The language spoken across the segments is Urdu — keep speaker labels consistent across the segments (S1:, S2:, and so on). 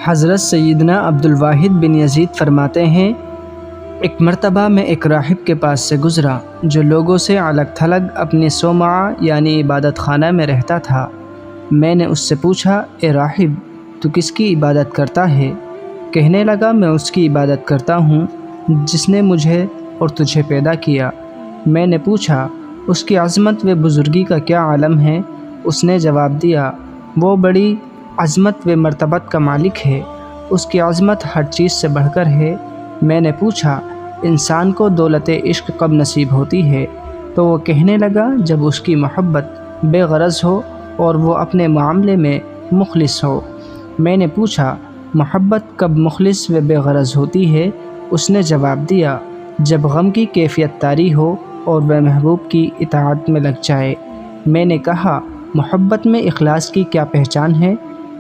S1: حضرت سیدنا عبدالواحد بن یزید فرماتے ہیں، ایک مرتبہ میں ایک راہب کے پاس سے گزرا جو لوگوں سے الگ تھلگ اپنی صومعہ یعنی عبادت خانہ میں رہتا تھا۔ میں نے اس سے پوچھا، اے راہب، تو کس کی عبادت کرتا ہے؟ کہنے لگا، میں اس کی عبادت کرتا ہوں جس نے مجھے اور تجھے پیدا کیا۔ میں نے پوچھا، اس کی عظمت و بزرگی کا کیا عالم ہے؟ اس نے جواب دیا، وہ بڑی عظمت و مرتبت کا مالک ہے، اس کی عظمت ہر چیز سے بڑھ کر ہے۔ میں نے پوچھا، انسان کو دولت عشق کب نصیب ہوتی ہے؟ تو وہ کہنے لگا، جب اس کی محبت بے غرض ہو اور وہ اپنے معاملے میں مخلص ہو۔ میں نے پوچھا، محبت کب مخلص و بے غرض ہوتی ہے؟ اس نے جواب دیا، جب غم کی کیفیت طاری ہو اور وہ محبوب کی اطاعت میں لگ جائے۔ میں نے کہا، محبت میں اخلاص کی کیا پہچان ہے؟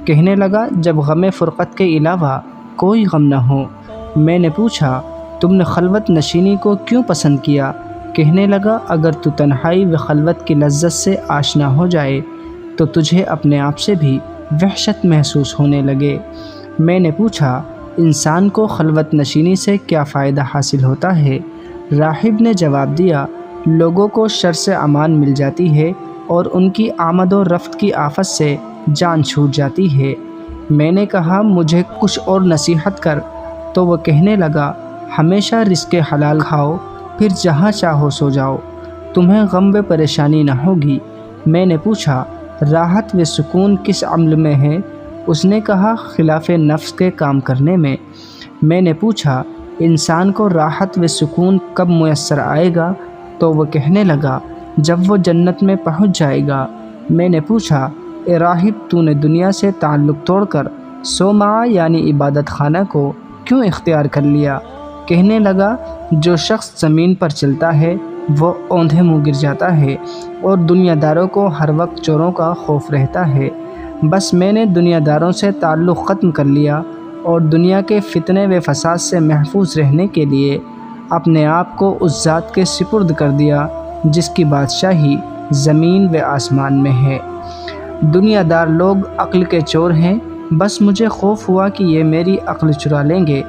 S1: کہنے لگا، جب غم فرقت کے علاوہ کوئی غم نہ ہو۔ میں نے پوچھا، تم نے خلوت نشینی کو کیوں پسند کیا؟ کہنے لگا، اگر تو تنہائی و خلوت کی لذت سے آشنا ہو جائے تو تجھے اپنے آپ سے بھی وحشت محسوس ہونے لگے۔ میں نے پوچھا، انسان کو خلوت نشینی سے کیا فائدہ حاصل ہوتا ہے؟ راہب نے جواب دیا، لوگوں کو شر سے امان مل جاتی ہے اور ان کی آمد و رفت کی آفت سے جان چھوٹ جاتی ہے۔ میں نے کہا، مجھے کچھ اور نصیحت کر۔ تو وہ کہنے لگا، ہمیشہ رزق حلال کھاؤ، پھر جہاں چاہو سو جاؤ، تمہیں غم و پریشانی نہ ہوگی۔ میں نے پوچھا، راحت و سکون کس عمل میں ہے؟ اس نے کہا، خلاف نفس کے کام کرنے میں۔ میں نے پوچھا، انسان کو راحت و سکون کب میسر آئے گا؟ تو وہ کہنے لگا، جب وہ جنت میں پہنچ جائے گا۔ میں نے پوچھا، اے راہب، تو نے دنیا سے تعلق توڑ کر صومعہ یعنی عبادت خانہ کو کیوں اختیار کر لیا؟ کہنے لگا، جو شخص زمین پر چلتا ہے وہ اوندھے منہ گر جاتا ہے اور دنیا داروں کو ہر وقت چوروں کا خوف رہتا ہے۔ بس میں نے دنیا داروں سے تعلق ختم کر لیا اور دنیا کے فتنے و فساد سے محفوظ رہنے کے لیے اپنے آپ کو اس ذات کے سپرد کر دیا جس کی بادشاہی زمین و آسمان میں ہے۔ دنیا دار لوگ عقل کے چور ہیں، بس مجھے خوف ہوا کہ یہ میری عقل چرا لیں گے،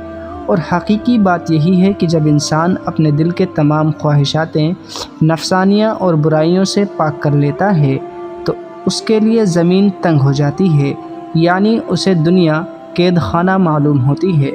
S1: اور حقیقی بات یہی ہے کہ جب انسان اپنے دل کے تمام خواہشاتیں نفسانیہ اور برائیوں سے پاک کر لیتا ہے تو اس کے لیے زمین تنگ ہو جاتی ہے، یعنی اسے دنیا قید خانہ معلوم ہوتی ہے۔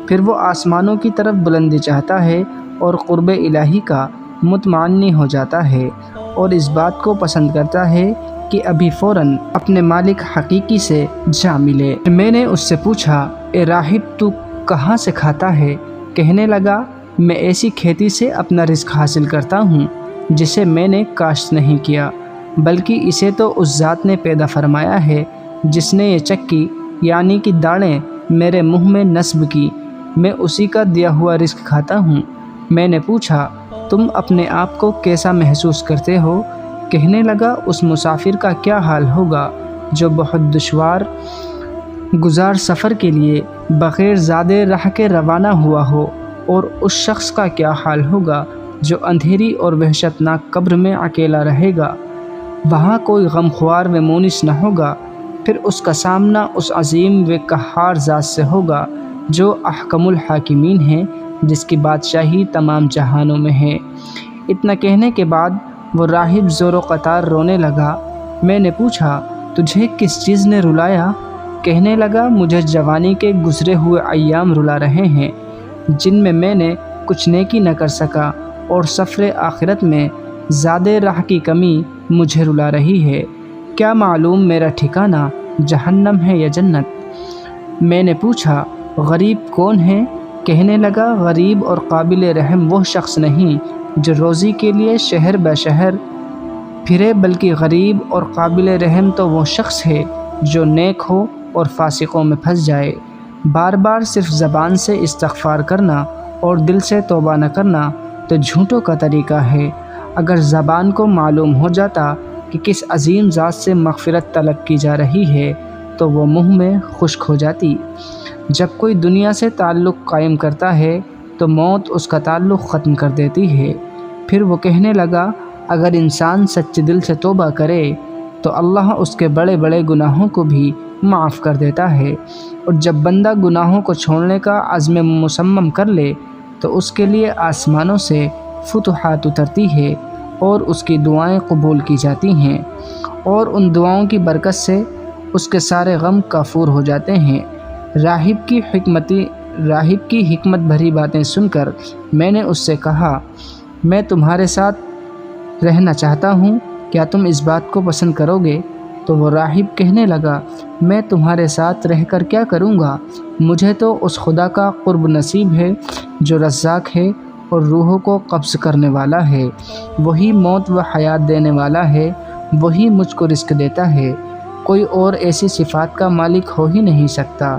S1: پھر وہ آسمانوں کی طرف بلندی چاہتا ہے اور قرب الہی کا متمنی ہو جاتا ہے اور اس بات کو پسند کرتا ہے کہ ابھی فوراً اپنے مالک حقیقی سے جا ملے۔ میں نے اس سے پوچھا، اے راہب، تو کہاں سے کھاتا ہے؟ کہنے لگا، میں ایسی کھیتی سے اپنا رزق حاصل کرتا ہوں جسے میں نے کاشت نہیں کیا، بلکہ اسے تو اس ذات نے پیدا فرمایا ہے جس نے یہ چکی یعنی کہ داڑیں میرے منہ میں نصب کی، میں اسی کا دیا ہوا رزق کھاتا ہوں۔ میں نے پوچھا، تم اپنے آپ کو کیسا محسوس کرتے ہو؟ کہنے لگا، اس مسافر کا کیا حال ہوگا جو بہت دشوار گزار سفر کے لیے بغیر زادے راہ کے روانہ ہوا ہو، اور اس شخص کا کیا حال ہوگا جو اندھیری اور وحشتناک قبر میں اکیلا رہے گا، وہاں کوئی غم خوار و مونس نہ ہوگا، پھر اس کا سامنا اس عظیم و قہار ذات سے ہوگا جو احکم الحاکمین ہیں، جس کی بادشاہی تمام جہانوں میں ہے۔ اتنا کہنے کے بعد وہ راہب زور و قطار رونے لگا۔ میں نے پوچھا، تجھے کس چیز نے رلایا؟ کہنے لگا، مجھے جوانی کے گزرے ہوئے ایام رلا رہے ہیں جن میں نے کچھ نیکی نہ کر سکا، اور سفر آخرت میں زادے راہ کی کمی مجھے رلا رہی ہے۔ کیا معلوم میرا ٹھکانہ جہنم ہے یا جنت؟ میں نے پوچھا، غریب کون ہے؟ کہنے لگا، غریب اور قابل رحم وہ شخص نہیں جو روزی کے لیے شہر بہ شہر پھرے، بلکہ غریب اور قابل رحم تو وہ شخص ہے جو نیک ہو اور فاسقوں میں پھنس جائے۔ بار بار صرف زبان سے استغفار کرنا اور دل سے توبہ نہ کرنا تو جھوٹوں کا طریقہ ہے۔ اگر زبان کو معلوم ہو جاتا کہ کس عظیم ذات سے مغفرت طلب کی جا رہی ہے تو وہ منہ میں خشک ہو جاتی۔ جب کوئی دنیا سے تعلق قائم کرتا ہے تو موت اس کا تعلق ختم کر دیتی ہے۔ پھر وہ کہنے لگا، اگر انسان سچے دل سے توبہ کرے تو اللہ اس کے بڑے بڑے گناہوں کو بھی معاف کر دیتا ہے، اور جب بندہ گناہوں کو چھوڑنے کا عزم مصمم کر لے تو اس کے لیے آسمانوں سے فتوحات اترتی ہے اور اس کی دعائیں قبول کی جاتی ہیں، اور ان دعاؤں کی برکت سے اس کے سارے غم کافور ہو جاتے ہیں۔ راہب کی حکمت بھری باتیں سن کر میں نے اس سے کہا، میں تمہارے ساتھ رہنا چاہتا ہوں، کیا تم اس بات کو پسند کرو گے؟ تو وہ راہب کہنے لگا، میں تمہارے ساتھ رہ کر کیا کروں گا؟ مجھے تو اس خدا کا قرب نصیب ہے جو رزاق ہے اور روحوں کو قبض کرنے والا ہے، وہی موت و حیات دینے والا ہے، وہی مجھ کو رزق دیتا ہے، کوئی اور ایسی صفات کا مالک ہو ہی نہیں سکتا،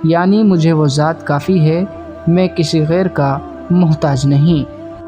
S1: یعنی مجھے وہ ذات کافی ہے، میں کسی غیر کا محتاج نہیں۔